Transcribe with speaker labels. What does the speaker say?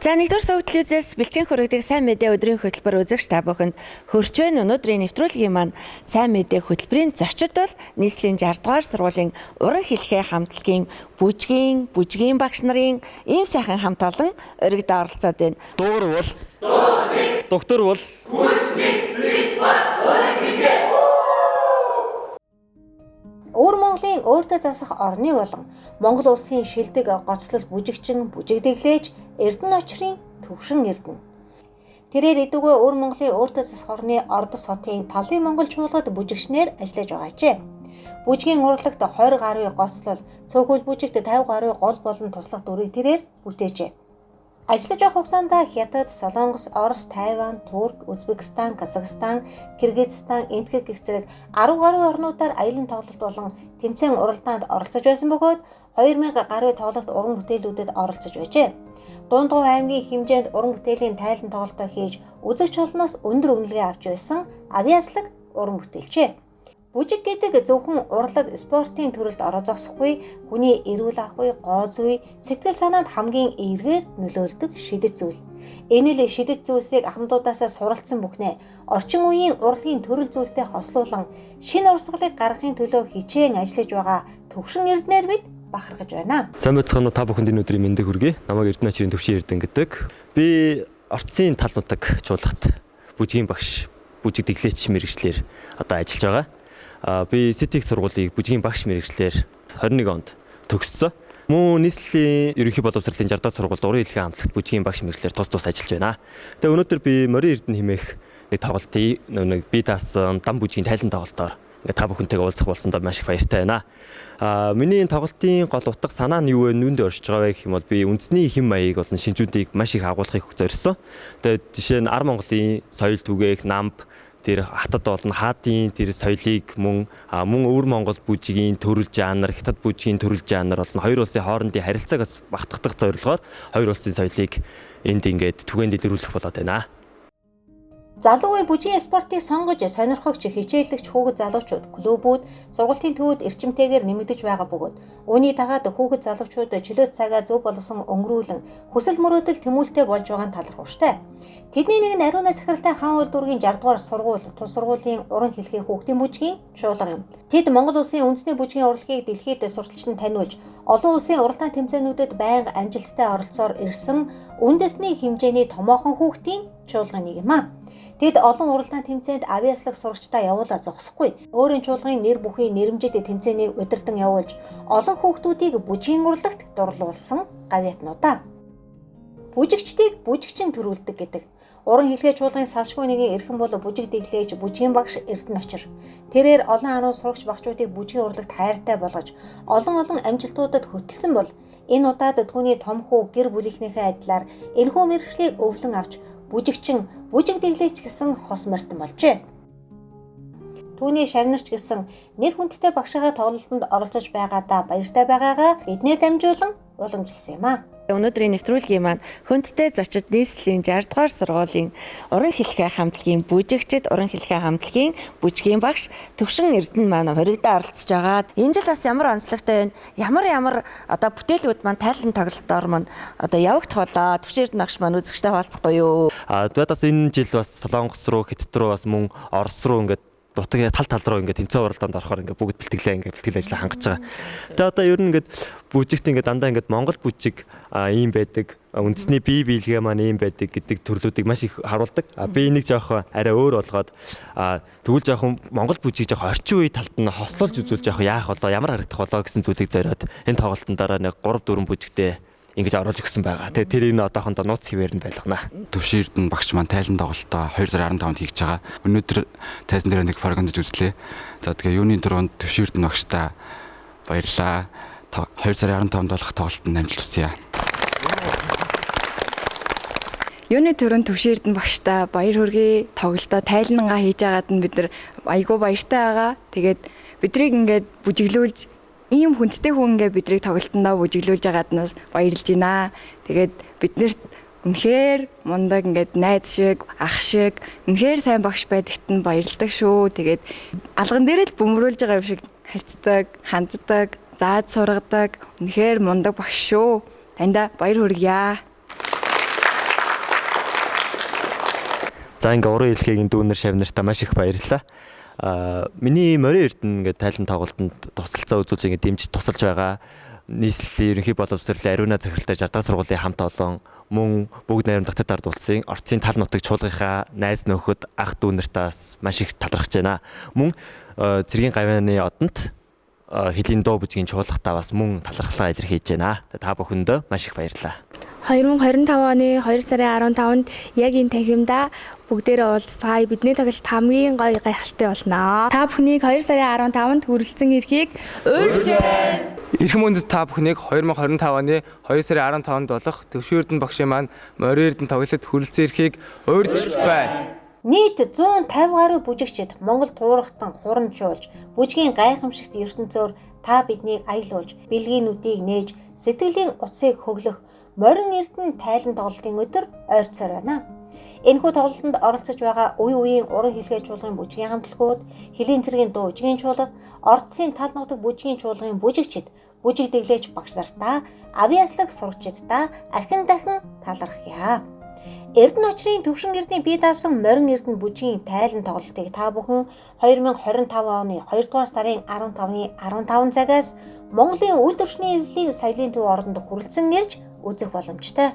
Speaker 1: За нэгдүгээр сая телевизээс бэлтгэн хүргэдэг сайн мэдээ өдрийн хөтөлбөр үзэгч та бүхэнд хүрч байна. Өнөөдрийн нэвтрүүлгийн маань сайн мэдээ хөтөлбөрийн зочид бол нийслэлийн 60 дугаар сургуулийн уран хэлхээ хамтлагийн бүжгийн багш нарын ийм сайхан хамт олон өргөдөө оролцоод байна.
Speaker 2: Дуугар бол доктор бол
Speaker 3: Өвөр Монголын өөртөө засах орны болон Монгол улсын шилдэг гоцлол бүжигчин, бүжигдэглээч Эрдэнэ очрын төвшин Эрдэнэ. Тэрээр эдүгөө Өвөр Монголын өөртөө засах орны Ордос хотын Талын Монгол чуулгад бүжигчнэр ажиллаж байгаажээ. Бүжгийн урлагт 20 гаруй гоцлол, цөөхөл бүжигт 50 гаруй гол болон туслах дүрийг тэрээр бүтээжээ. Ажиллаж явах хугацаанд Хятад, Солонгос, Орос, Тайван, Турк, Узбекистан, Казахстан, Киргизстан, Энэтхэг гэх зэрэг 10 гаруй орнуудаар аялын тоглолт болон тэмцээн уралдаанд оролцож байсан бөгөөд 2000 гаруй тоглолт уран бүтээлүүдэд оролцож байжээ. Дундгов аймгийн хэмжээнд уран бүтээлийн тайлан тоглолтоо хийж үзэгч олноос өндөр үнэлгээ авч байсан авьяаслаг уран бүтээлчээ. Бүжиг гэдэг зөвхөн урлаг спортын төрөлд ороо зогсохгүй, хүний эрүүл ахуй, гоо зүй, сэтгэл санаанд хамгийн эергээр нөлөөлдөг шидэт зүйл. Энэ л шидэт зүйлсийг ахмадуудаасаа суралцсан бүхнээ орчин үеийн урлагийн төрөл зүйлтэй хослуулан шинэ урсгалыг гаргахын төлөө хичээн ажиллаж байгаа төвшин Эрдэнээр бид бахархаж байна.
Speaker 2: сайн байцгаана уу, та бүхэнд энэ өдрийн мэндийг хүргэе. Намайг Эрдэнэ очрын төвшин Эрдэнэ гэдэг. Би орцын тал нутаг чуулгат бүжгийн багш, бүжиг дэглээч мэргэжлэр одоо ажиллаж байгаа. Би Ситик сургуулийг бүжгийн багш мэргэжлэр 21 онд төгссөн. Мөн нийслэлийн ерөнхий боловсролын 60 дахь сургууль уран хэлхээ хамтлагт бүжгийн багш мэргэжлэр тус ажиллаж байна. Тэгээ өнөөдөр би Морин Эрдэнэ хэмээх нэг тоглолтын нэг би даасан дам бүжгийн тайлан тоглолтоор та бүхэнтэйгээ уулзах болсондоо маш их баяртай байна. Миний тоглолтын гол утга санаа нь юу вэ? Нүунд оршиж байгаа гэх юм бол би үндэсний хэм маягийг болон шинжүүдийг маш их агуулгахыг зорьсон. Тэгээд жишээ нь Ар Монголын соёл түгээх, намб тэр хатад болон хаадын тэр соёлыг мөн Өвөр Монгол бүжгийн төрөл жанр, Хятад бүжгийн төрөл жанр болон хоёр улсын хоорондын харилцааг бас багтгахдах зорилгоор хоёр улсын соёлыг энд ингээд түгээн дэлгэрүүлэх болоод байна.
Speaker 3: Залуу үе бүжгийн спортыг сонгож сонирхогч хичээлэгч хүүхэд залуучууд клубүүд сургалтын төвөд эрчимтэйгээр нэмэгдэж байгаа бөгөөд үүний дагаад хүүхэд залуучууд чөлөө цагаа зөв боловсон өнгөрүүлэн хүсэл мөрөөдөл тэмүүлэлтэй болж байгаа нь талархууштай. Тэдний нэг нь ариунаа захиралтай хаан уул дүүргийн 60 дугаар сургууль, тус сургуулийн уран хэлхээ хүүхдийн бүжгийн чуулга юм. Тэд Монгол улсын үндэсний бүжгийн урлагийг дэлхийд сурталчилан таниулж, олон улсын уралдаан тэмцээнүүдэд байнга амжилттай оролцоор ирсэн үндэсний хэмжээний томоохон хүүхдийн чуулгын нэг юм а. Тэд олон уралдаан тэмцээнд авьяаслаг сурагчдаа явуулаа зогсохгүй. Өөрийн чуулгын нэр бүхий нэрэмжит тэмцээнийг удирдан явуулж, олон хүүхдүүдийг бүжгийн урлагт дурлуулсан гавьяатнуудаа. Бүжигчдийг бүжигчин төрүүлдэг гэдэг. Уран хэлхээ чуулгын салшгүй нэгэн эрхэм бол бүжиг дэглээж бүжгийн багш Эрдэнэ очир. Тэрээр олон ануу сурагч багчуудыг бүжгийн урлагт хайртай болгож, олон амжилтуудад хөтлсөн бол энэ удаад түүний том хүү гэр бүлийнхнийхээ адилаар энэхүү мэргэжлийг өвлөн авч бүжигчин, бүжиг дэглээч гэсэн хос морьтон болжээ. Түүний шавнарч гэсэн нэр хүндтэй багшаа тоглолтод оролцож байгаадаа баяртай байгаагаа биднээр дамжуулан уламжилсан юм а.
Speaker 1: Өнөөдрийн нэвтрүүлгийн маань хүндтэй зочид нийслэлийн 60 дугаар сургуулийн уран хэлхээ хамтлагийн бүжигчид, уран хэлхээ хамтлагийн бүжгийн багш төвшин Эрдэнэ маань хоригдоо оролцож байгаа. Энэ жил бас ямар онцлогтой байна? Ямар одоо бүтээлүүд маань тайлан тоглолтоор маань одоо явагдах болоо. Төвшин Эрдэнэ багш маань үзэгчтэй хаалцахгүй юу?
Speaker 2: Тэгээд бас энэ жил бас Солонгос руу, Хятад руу бас мөн Орос руу ингээд дутгийн тал руу ингээд тэмцээн уралдаанд орохоор ингээд бүгд бэлтгэл ажил хангаж байгаа. Тэгээ одоо ер нь ингээд бүжигт ингээд дандаа ингээд Монгол бүжиг ийм байдаг. Үндэсний бие биелгээ маань ийм байдаг гэдэг төрлүүдийг маш их харуулдаг. Би энийг жоохон арай өөр болгоод тэгвэл жоохон Монгол бүжиг жоохон орчин үеийн талд нь хослуулж үзүүл жоохон яах болоо, ямар харагдах болоо гэсэн зүйлийг зориод энэ тоглолтондоо нэг 3-4 бүжигтэй ингэж оруулж өгсөн байгаа. Тэгээ тэр энэ одоохондоо нууц хэвээр нь байлгана.
Speaker 4: Төвшин Эрдэнэ багш маань тайлан тоглолтоо 2015-нд хийж байгаа. Өнөөдөр тайзан дээр нэг програмдж үзлээ. За тэгээ юуны дөрөнд Төвшин Эрдэнэ багштаа баярлаа. 2015-нд болох тоглолтод амжилт хүсье.
Speaker 5: Юуны төрөнд Төвшин Эрдэнэ багштаа баяр хүргэе. Тоглолтоо тайлангаа хийж байгаад нь бид нар айгүй баяртай байгаа. Тэгээд бидрийг ингээд бүжиглүүлж ийм хүндтэй хүн ингээ бидрийг тоглолтондоо бүжиглүүлж байгааднаас баярлж байна. Тэгээд биднэрт үнэхээр мундаг ингээд найз шиг, ах шиг, үнэхээр сайн багш байдагт нь баярлдаг шүү. Тэгээд алган дээрээ л бөмрүүлж байгаа юм шиг харьцдаг, ханддаг, зааж сургадаг, үнэхээр мундаг багш шүү. Таньда баяр хүргье.
Speaker 2: За ингээ уран хэлхээгийн дүүнер шавнартаа маш их баярлалаа. Миний морин эрдэнэ ингээд тайлан тоглолтод тусалцаа үзүүлж ингээд дэмжиж тусалж байгаа. Нийслэлийн ерөнхий боловсролын ариуна захиралтай 60 дахь сургуулийн хамт олон мөн бүгд найрамд татад ард улсын орцын тал нутаг чуулгынхаа найз нөхөд ах дүүнартаас маш их талархаж байна. Мөн цэргийн гавьяаны одонд хэлийн дуу бүжгийн чуулгатаа бас мөн талархлаа илэрхийлж байна. Та бүхэндээ маш их баярлалаа.
Speaker 6: 2025 оны 2 сарын 15-нд яг энэ танхимдаа бүгдээрээ уулзцаая. Бидний тоглолт хамгийн гоё гайхалтай болно. Та бүхнийг 2 сарын 15-нд хүрэлцэн ирэхийг урьж байна.
Speaker 7: Эрхэм хүнд та бүхнийг 2025 оны 2 сарын 15-нд болох Төвшин Эрдэнэ багшийн маань морин эрдэнэ тоглолтод хүрэлцэн ирэхийг урьж байна.
Speaker 3: Нийт 150 гаруй бүжигчид Монгол туурахтан хурамжуулж, бүжгийн гайхамшигт ертөнцөөр та биднийг аялуулж, бэлгийнүүдийг нээж, сэтгэлийн утсыг хөглөх морин эрдэнэ тайлан тоглолтын өдөр ойрцоор байна. Энэхүү тоглолтод оролцож байгаа үе үеийн уран хэлхээ чуулгын бүжгийн хамтлагууд, Хэлийн цэргийн дуу бүжгийн чуулга, Ордсын тал нутаг бүжгийн чуулгын бүжигчид, бүжиг дэглээч багш нартаа, авиаслаг сурагчидаа ахин дахин талархъя. Эрдэнэ очрын Төвшин Эрдэнэ бие даасан морин эрдэнэ бүжгийн тайлан тоглолтыг та бүхэн 2025 оны 2 дугаар сарын 15-ны 15 цагаас Монголын үйл төрчний эвлэлийн соёлын төв ордонд хүрэлцэн ирж үзэх боломжтой.